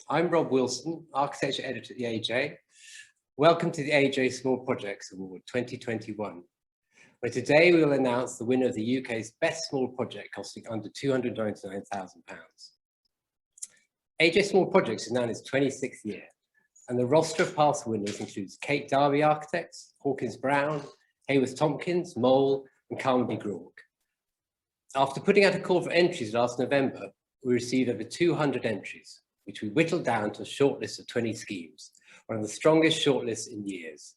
I'm Rob Wilson, Architecture Editor at the AJ. Welcome to the AJ Small Projects Award 2021, where today we will announce the winner of the UK's best small project costing under £299,000. AJ Small Projects is now in its 26th year, and the roster of past winners includes Kate Darby Architects, Hawkins Brown, Hayworth Tompkins, Mole, and Carmody Grawk. After putting out a call for entries last November, we received over 200 entries, which we whittled down to a shortlist of 20 schemes, one of the strongest shortlists in years.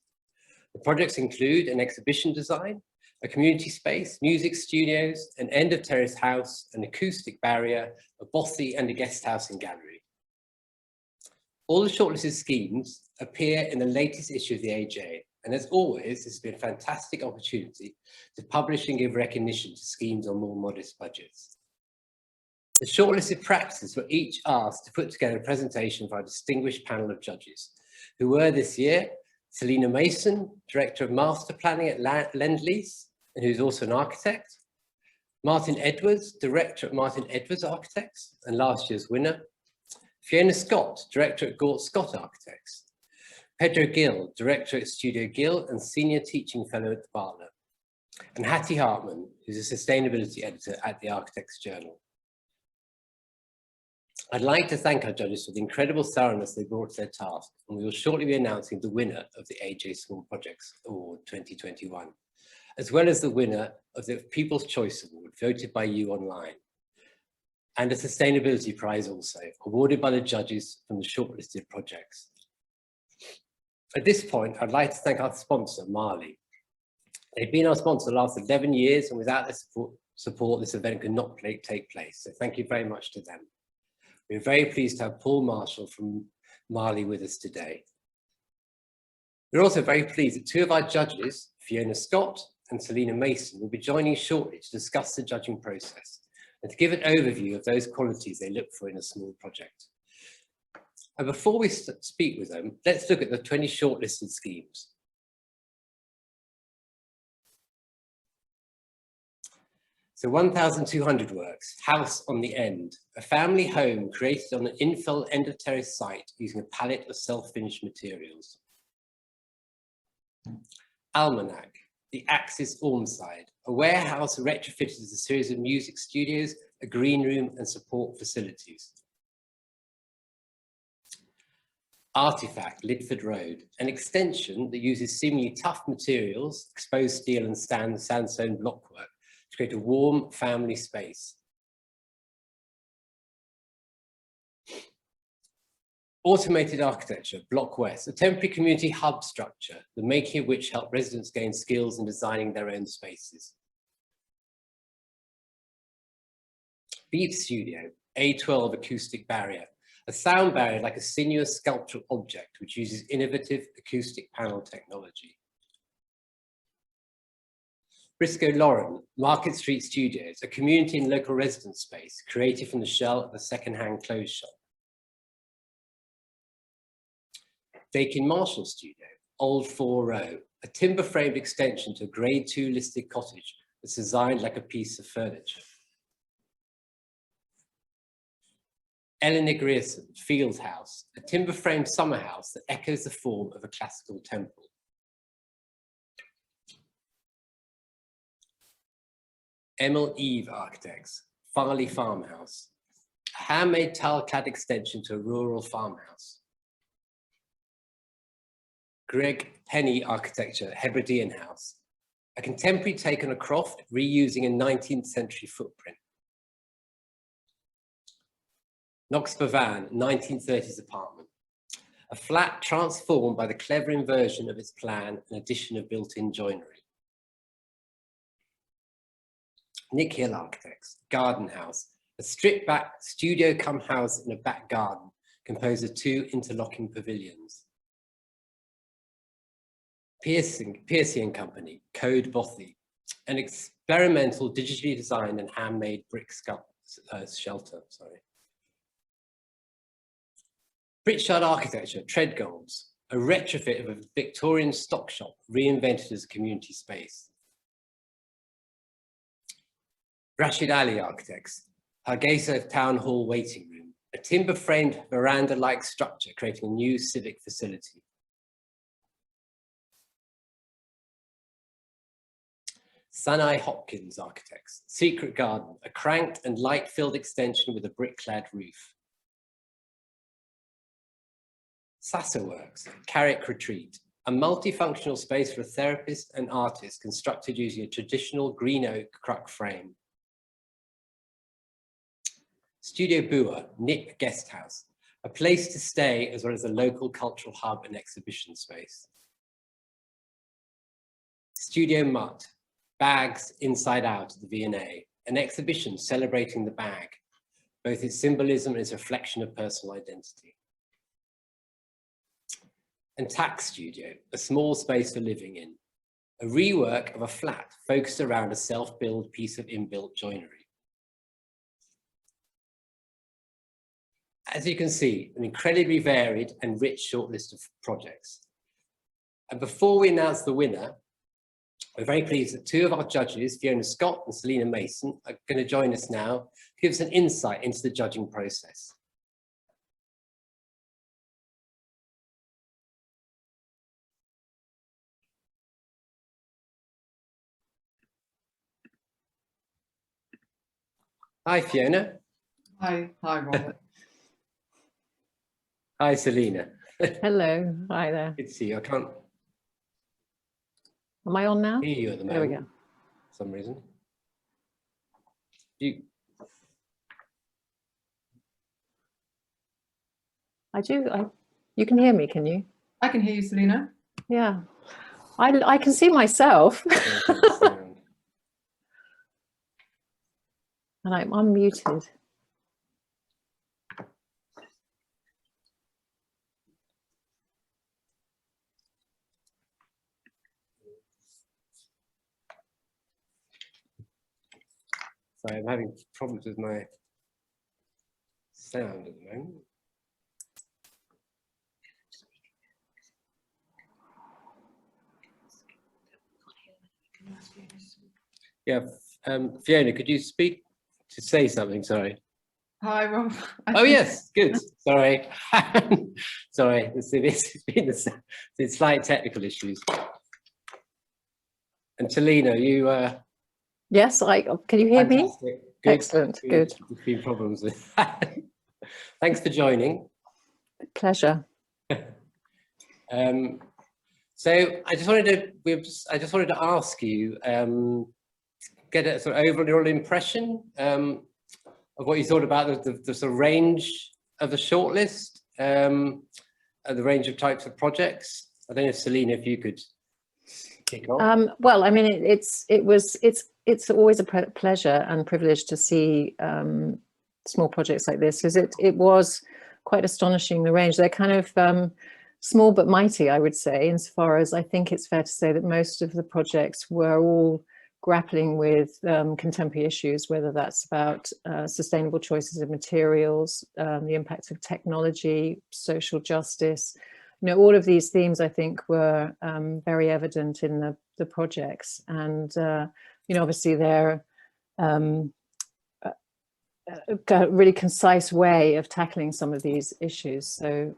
The projects include an exhibition design, a community space, music studios, an end of terrace house, an acoustic barrier, a bothy and a guest house and gallery. All the shortlisted schemes appear in the latest issue of the AJ, and as always, this has been a fantastic opportunity to publish and give recognition to schemes on more modest budgets. The shortlisted practices were each asked to put together a presentation for our distinguished panel of judges, who were this year Selina Mason, Director of Master Planning at Lend-Lease, and who's also an architect, Martin Edwards, Director at Martin Edwards Architects, and last year's winner, Fiona Scott, Director at Gort Scott Architects, Pedro Gill, Director at Studio Gill and Senior Teaching Fellow at the Bartlett, and Hattie Hartman, who's a Sustainability Editor at the Architects Journal. I'd like to thank our judges for the incredible thoroughness they brought to their task, and we will shortly be announcing the winner of the AJ Small Projects Award 2021, as well as the winner of the People's Choice Award, voted by you online, and a Sustainability Prize also, awarded by the judges from the shortlisted projects. At this point, I'd like to thank our sponsor, Marley. They've been our sponsor the last 11 years, and without their support, this event could not take place, so thank you very much to them. We're very pleased to have Paul Marshall from Marley with us today. We're also very pleased that two of our judges, Fiona Scott and Selina Mason, will be joining shortly to discuss the judging process and to give an overview of those qualities they look for in a small project. And before we speak with them, let's look at the 20 shortlisted schemes. So 1,200 works, House on the End, a family home created on an infill end of terrace site using a palette of self-finished materials. Almanac, the Axis Ormside, a warehouse retrofitted as a series of music studios, a green room and support facilities. Artifact, Lidford Road, an extension that uses seemingly tough materials, exposed steel and sandstone blockwork, to create a warm family space. Automated Architecture, Block West, a temporary community hub structure, the making of which helped residents gain skills in designing their own spaces. Beat Studio, A12 acoustic barrier, a sound barrier like a sinuous sculptural object which uses innovative acoustic panel technology. Briscoe Lauren, Market Street Studios, a community and local residence space created from the shell of a second-hand clothes shop. Dakin Marshall Studio, Old 4 Row, a timber-framed extension to a Grade 2 listed cottage that's designed like a piece of furniture. Eleanor Grierson, Field House, a timber-framed summer house that echoes the form of a classical temple. Emil Eve Architects, Farley Farmhouse, a handmade tile-clad extension to a rural farmhouse. Greg Penny Architecture, Hebridean House, a contemporary take on a croft reusing a 19th century footprint. Knox Bavan, 1930s apartment, a flat transformed by the clever inversion of its plan and addition of built-in joinery. Nick Hill Architects, Garden House, a stripped-back studio-cum house in a back garden composed of two interlocking pavilions. Piercy and Company, Code Bothy, an experimental digitally designed and handmade brick shelter. Pritchard Architecture, Treadgolds, a retrofit of a Victorian stock shop reinvented as a community space. Rashid Ali Architects, Hargeisa Town Hall Waiting Room, a timber-framed veranda-like structure creating a new civic facility. Sanai Hopkins Architects, Secret Garden, a cranked and light-filled extension with a brick-clad roof. Sasa Works, Carrick Retreat, a multifunctional space for a therapist and artist constructed using a traditional green oak crux frame. Studio Bua, Nip Guest House, a place to stay as well as a local cultural hub and exhibition space. Studio Mutt, Bags Inside Out at the V&A, an exhibition celebrating the bag, both its symbolism and its reflection of personal identity. And Tax Studio, a small space for living in, a rework of a flat focused around a self-built piece of inbuilt joinery. As you can see, an incredibly varied and rich shortlist of projects. And before we announce the winner, we're very pleased that two of our judges, Fiona Scott and Selina Mason, are going to join us now to give us an insight into the judging process. Hi, Fiona. Hi, Robert. Hi, Selina. Hello, hi there. Good to see you. I can't Am I on now? hear you at the There we moment go. for some reason. I do. You can hear me, can you? I can hear you, Selina. Yeah. I can see myself. And I'm unmuted. Sorry, I'm having problems with my sound at the moment. Yeah, Fiona, could you speak to say something? Sorry. Hi, Rob. Oh yes, good. Sorry, sorry. It's been it's slight technical issues. And Talina, you. Yes, can you hear me? Fantastic. Good. Excellent, good. There's been problems with that. Thanks for joining. Pleasure. So I just wanted to ask you, get a sort of overall impression of what you thought about the sort of range of the shortlist, the range of types of projects. I don't know if Selina, if you could kick off. Well, I mean, it's always a pleasure and privilege to see small projects like this, because it was quite astonishing, the range. They're kind of small but mighty, I would say, insofar as I think it's fair to say that most of the projects were all grappling with contemporary issues, whether that's about sustainable choices of materials, the impact of technology, social justice. You know, all of these themes, I think, were very evident in the projects. And, you know, obviously they're a really concise way of tackling some of these issues. So,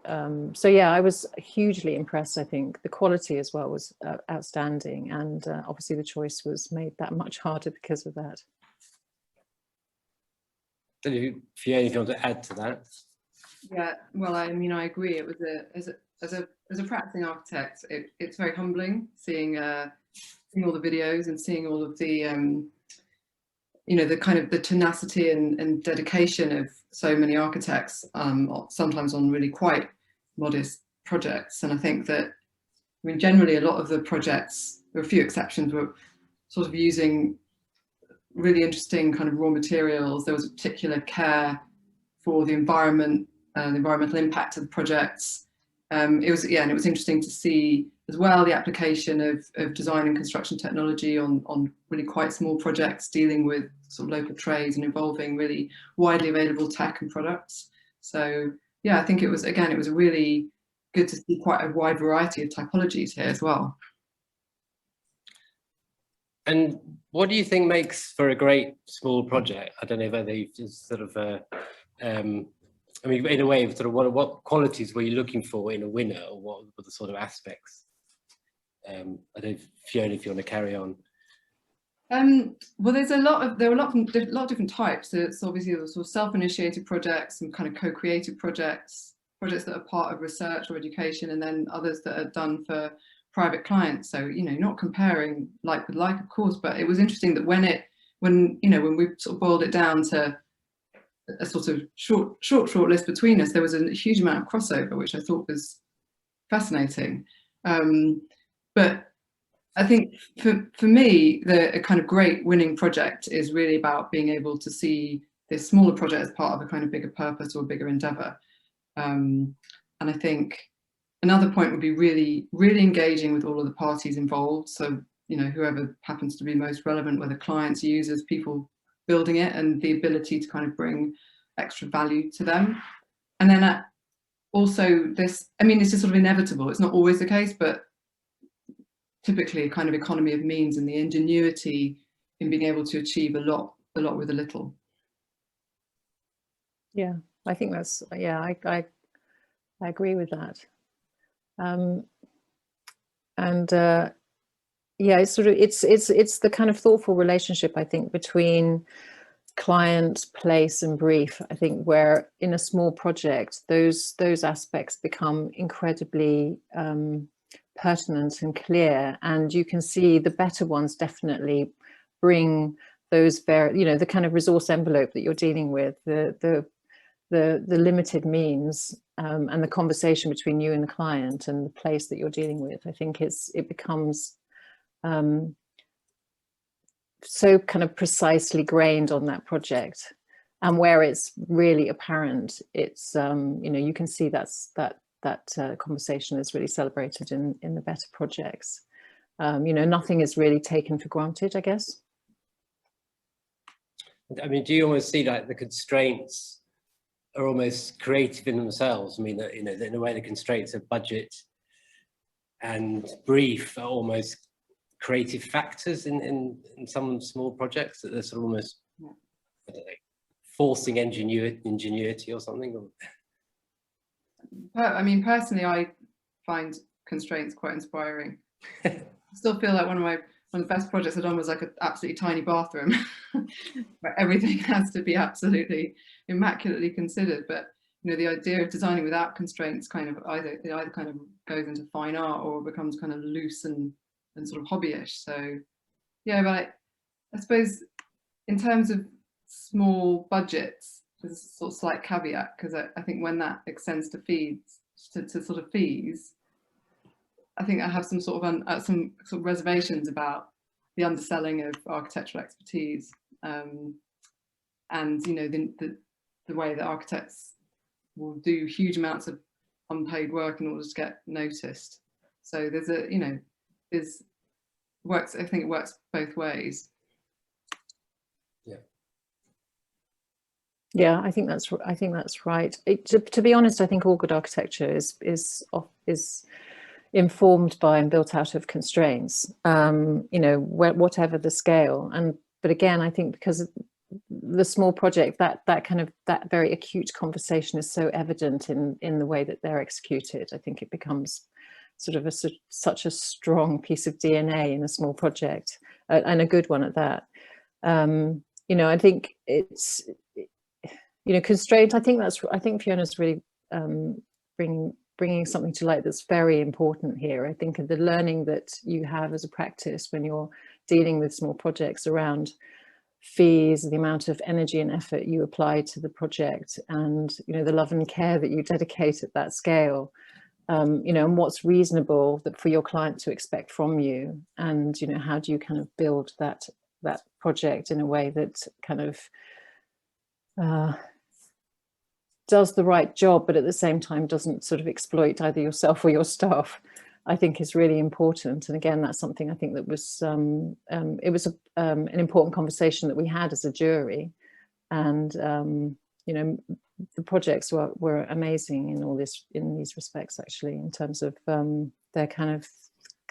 so yeah, I was hugely impressed. I think the quality as well was outstanding, and obviously the choice was made that much harder because of that. Fiona, if you want to add to that. Yeah, well, I mean, I agree. It was as a practicing architect, it's very humbling seeing all the videos and seeing all of the you know, the kind of the tenacity and dedication of so many architects, sometimes on really quite modest projects. And I think that, I mean, generally a lot of the projects, there are a few exceptions, were sort of using really interesting kind of raw materials. There was a particular care for the environment, the environmental impact of the projects. It was interesting to see as well the application of design and construction technology on really quite small projects, dealing with sort of local trades and involving really widely available tech and products. So yeah, I think it was really good to see quite a wide variety of typologies here as well. And what do you think makes for a great small project? I don't know whether you've just sort of I mean, in a way, sort of what qualities were you looking for in a winner, or what were the sort of aspects? I don't know, Fiona, if you want to carry on. Well, there are a lot of different types. So it's obviously the sort of self-initiated projects and kind of co-created projects that are part of research or education, and then others that are done for private clients. So, you know, not comparing like with like, of course, but it was interesting that when we sort of boiled it down to a sort of short list between us, there was a huge amount of crossover, which I thought was fascinating. But I think for me, a kind of great winning project is really about being able to see this smaller project as part of a kind of bigger purpose or a bigger endeavor. And I think another point would be really engaging with all of the parties involved. So, you know, whoever happens to be most relevant, whether clients, users, people building it, and the ability to kind of bring extra value to them. And then also this, I mean, it's just sort of inevitable. It's not always the case, but typically a kind of economy of means and the ingenuity in being able to achieve a lot with a little. Yeah, I think that's, yeah, I agree with that. Yeah, it's sort of, it's the kind of thoughtful relationship, I think, between client, place and brief. I think where in a small project, those aspects become incredibly pertinent and clear, and you can see the better ones definitely bring those you know, the kind of resource envelope that you're dealing with, the limited means, and the conversation between you and the client and the place that you're dealing with. I think it becomes so kind of precisely grained on that project, and where it's really apparent, it's you know, you can see that conversation is really celebrated in the better projects. You know, nothing is really taken for granted, I guess. I mean, do you almost see like the constraints are almost creative in themselves? I mean, you know, in a way, the constraints of budget and brief are almost creative factors in some small projects, that they're sort of almost, I don't know, forcing ingenuity or something. I mean, personally, I find constraints quite inspiring. I still feel like one of the best projects I've done was like an absolutely tiny bathroom where everything has to be absolutely immaculately considered. But you know, the idea of designing without constraints kind of either kind of goes into fine art or becomes kind of loose and sort of hobbyish. So yeah, but I suppose in terms of small budgets, there's a sort of slight caveat, because I think when that extends to fees, to sort of fees, I think I have some sort of reservations about the underselling of architectural expertise, and you know, the way that architects will do huge amounts of unpaid work in order to get noticed. So there's a, you know, I think it works both ways. Yeah, I think that's right. To be honest, I think all good architecture is informed by and built out of constraints. You know, whatever the scale. But again, I think because the small project, that very acute conversation is so evident in the way that they're executed. I think it becomes sort of such a strong piece of DNA in a small project, and a good one at that. You know, I think it's, you know, constraint. I think Fiona's really bringing something to light that's very important here. I think the learning that you have as a practice when you're dealing with small projects around fees, the amount of energy and effort you apply to the project, and you know, the love and care that you dedicate at that scale. You know, and what's reasonable for your client to expect from you, and you know, how do you kind of build that project in a way that kind of does the right job, but at the same time doesn't sort of exploit either yourself or your staff, I think is really important. And again, that's something I think that was it was an important conversation that we had as a jury, and you know, the projects were amazing in these respects, actually, in terms of their kind of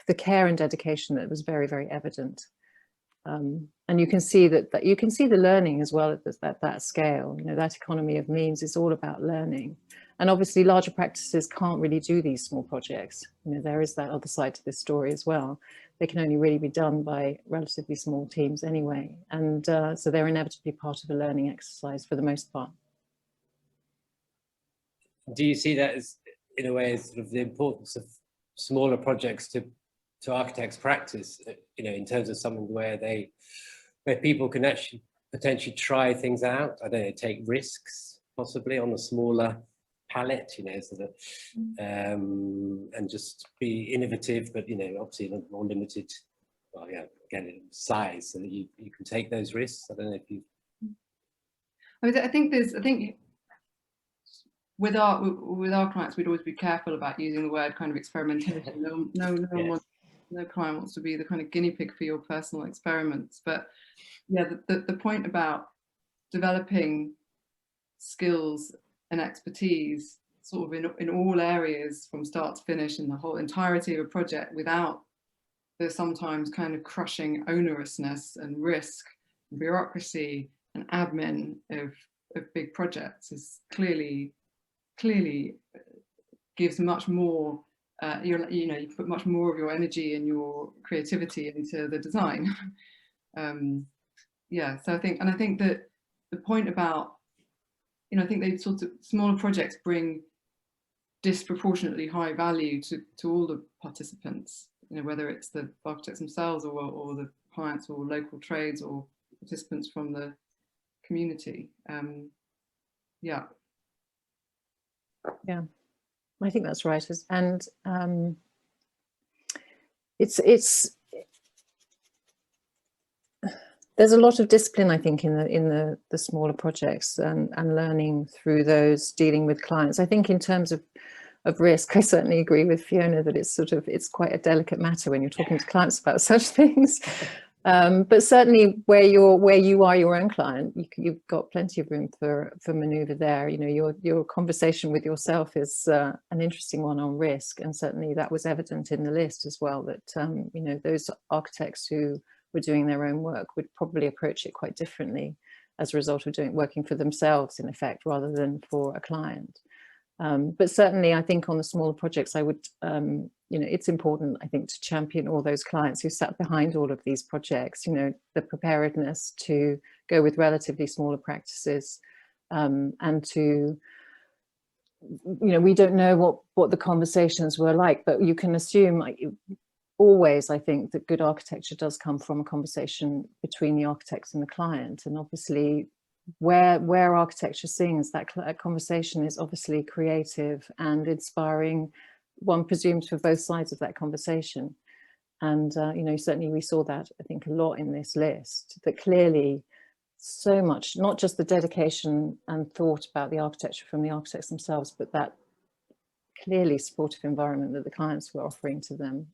the care and dedication that was very, very evident. And you can see that you can see the learning as well at that scale. You know, that economy of means is all about learning. And obviously larger practices can't really do these small projects. You know, there is that other side to this story as well. They can only really be done by relatively small teams anyway. And so they're inevitably part of a learning exercise for the most part. Do you see that as, in a way, as sort of the importance of smaller projects to architects' practice, you know, in terms of something where people can actually potentially try things out? I don't know, take risks possibly on a smaller palette, you know, sort of, and just be innovative, but, you know, obviously in a more limited, well, yeah, again, in size, so that you can take those risks. I don't know if you. I mean, I think with our clients, we'd always be careful about using the word kind of experimentation. No client wants to be the kind of guinea pig for your personal experiments. But yeah, the point about developing skills and expertise sort of in all areas from start to finish in the whole entirety of a project without the sometimes kind of crushing onerousness and risk and bureaucracy and admin of big projects is clearly gives much more. You put much more of your energy and your creativity into the design. Yeah, so I think that the point about, you know, I think they sort of smaller projects bring disproportionately high value to all the participants, you know, whether it's the architects themselves or the clients or local trades or participants from the community. Yeah. Yeah, I think that's right. And there's a lot of discipline, I think, in the smaller projects and learning through those, dealing with clients. I think in terms of risk, I certainly agree with Fiona that it's quite a delicate matter when you're talking to clients about such things. But certainly where you are your own client, you've got plenty of room for maneuver there. You know, your conversation with yourself is an interesting one on risk, and certainly that was evident in the list as well, that you know, those architects who were doing their own work would probably approach it quite differently as a result of working for themselves in effect rather than for a client. But certainly I think on the smaller projects, I would, you know, it's important, I think, to champion all those clients who sat behind all of these projects, you know, the preparedness to go with relatively smaller practices, and to, you know, we don't know what the conversations were like, but you can assume, like, always, I think, that good architecture does come from a conversation between the architects and the client. And obviously where architecture sings, that conversation is obviously creative and inspiring, one presumes, for both sides of that conversation. And you know, certainly we saw that, I think, a lot in this list, that clearly so much, not just the dedication and thought about the architecture from the architects themselves, but that clearly supportive environment that the clients were offering to them,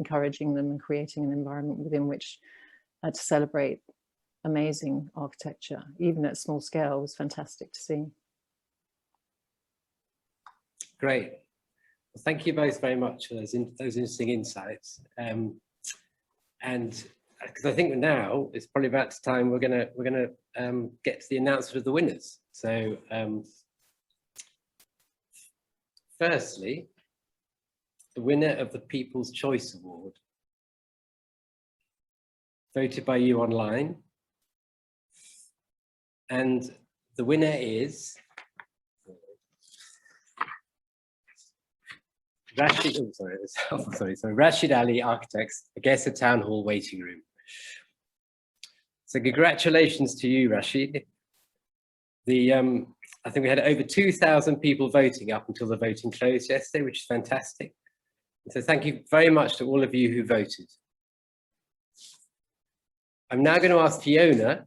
encouraging them and creating an environment within which to celebrate amazing architecture, even at small scale, was fantastic to see. Great. Well, thank you both very much for those interesting insights. And because I think now it's probably about the time we're gonna get to the announcement of the winners. So firstly, the winner of the People's Choice Award, voted by you online, and the winner is Rashid. Oh, sorry, Rashid Ali Architects, Agesa Town Hall Waiting Room. So congratulations to you, Rashid. I think we had over 2,000 people voting up until the voting closed yesterday, which is fantastic. So thank you very much to all of you who voted. I'm now going to ask Fiona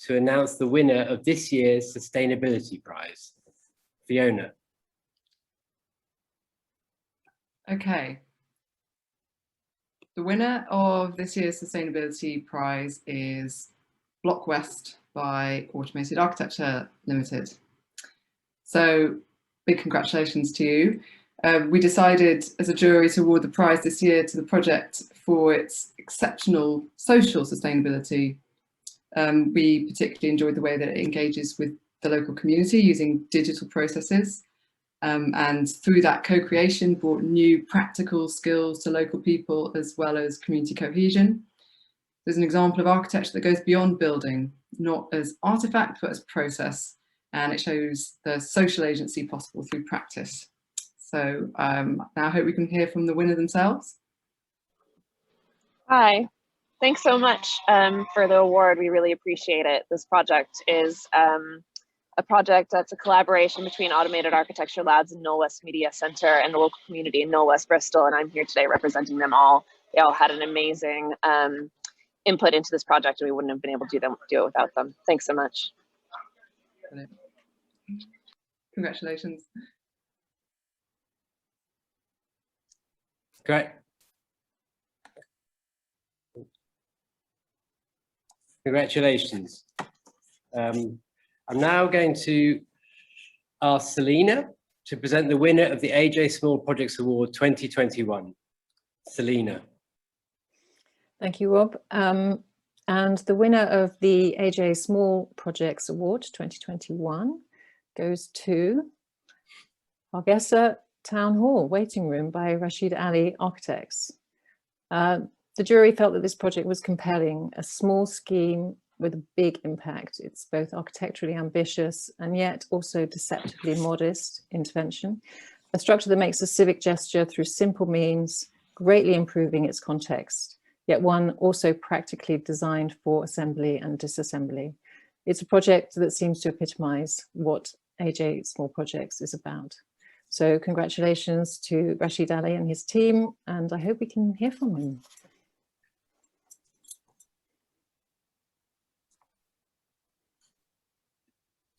to announce the winner of this year's Sustainability Prize. Fiona. Okay. The winner of this year's Sustainability Prize is Block West by Automated Architecture Limited. So big congratulations to you. We decided as a jury to award the prize this year to the project for its exceptional social sustainability. We particularly enjoyed the way that it engages with the local community using digital processes. And through that co-creation brought new practical skills to local people as well as community cohesion. There's an example of architecture that goes beyond building, not as artifact, but as process. And it shows the social agency possible through practice. So now I hope we can hear from the winner themselves. Hi, thanks so much for the award. We really appreciate it. This project is a project that's a collaboration between Automated Architecture Labs and Knoll West Media Centre and the local community in Knoll West Bristol, and I'm here today representing them all. They all had an amazing input into this project, and we wouldn't have been able to do it without them. Thanks so much. Brilliant. Congratulations. Great. Congratulations. I'm now going to ask Selena to present the winner of the AJ Small Projects Award 2021. Selena. Thank you, Rob. And the winner of the AJ Small Projects Award 2021 goes to Hargeisa Town Hall Waiting Room by Rashid Ali Architects. The jury felt that this project was compelling, a small scheme with a big impact. It's both architecturally ambitious and yet also deceptively modest intervention. A structure that makes a civic gesture through simple means, greatly improving its context, yet one also practically designed for assembly and disassembly. It's a project that seems to epitomize what AJ Small Projects is about. So congratulations to Rashid Ali and his team, and I hope we can hear from him.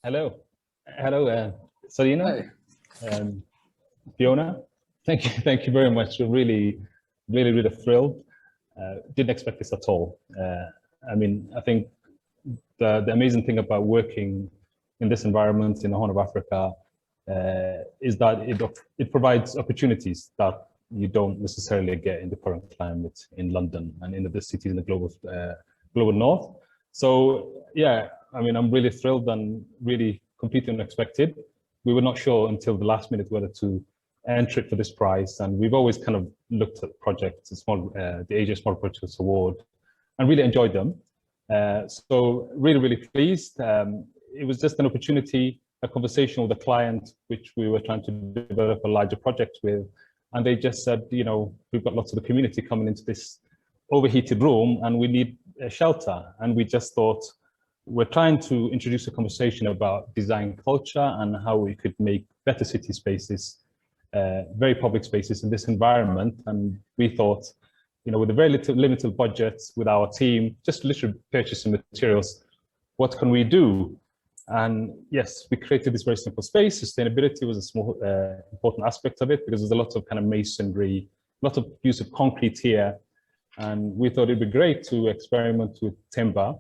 Hello, Selena, Fiona. Thank you very much. We're really thrilled. Didn't expect this at all. I mean, I think the amazing thing about working in this environment in the Horn of Africa is that it provides opportunities that you don't necessarily get in the current climate in London and in the cities in the global north. So yeah, I mean, I'm really thrilled and really completely unexpected. We were not sure until the last minute whether to enter it for this prize, and we've always kind of looked at projects, the AJ Small Projects Award, and really enjoyed them. So really pleased. It was just an opportunity, a conversation with a client, which we were trying to develop a larger project with, and they just said, you know, we've got lots of the community coming into this overheated room, and we need a shelter. And we just thought, we're trying to introduce a conversation about design culture and how we could make better city spaces, very public spaces in this environment. And we thought, you know, with a very limited budget with our team, just literally purchasing materials, what can we do? And yes, we created this very simple space. Sustainability was a small important aspect of it because there's a lot of kind of masonry, a lot of use of concrete here. And we thought it'd be great to experiment with timber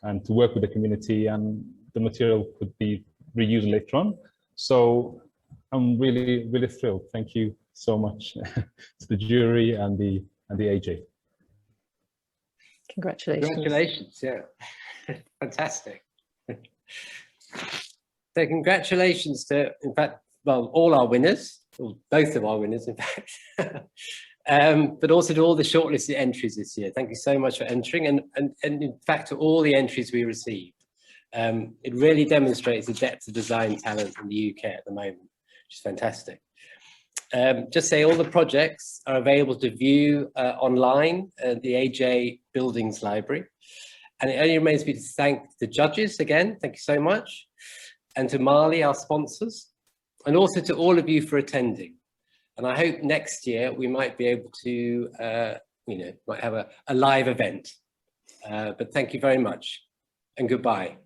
and to work with the community, and the material could be reused later on. So I'm really thrilled. Thank you so much to the jury and the AJ. Congratulations. Congratulations, yeah. Fantastic. So congratulations to, in fact, well, all our winners, or both of our winners, in fact, but also to all the shortlisted entries this year. Thank you so much for entering, and in fact, to all the entries we received. It really demonstrates the depth of design talent in the UK at the moment, which is fantastic. Just say all the projects are available to view online at the AJ Buildings Library. And it only remains me to thank the judges again, thank you so much, and to Marley, our sponsors, and also to all of you for attending. And I hope next year we might be able to, you know, might have a live event. But thank you very much, and goodbye.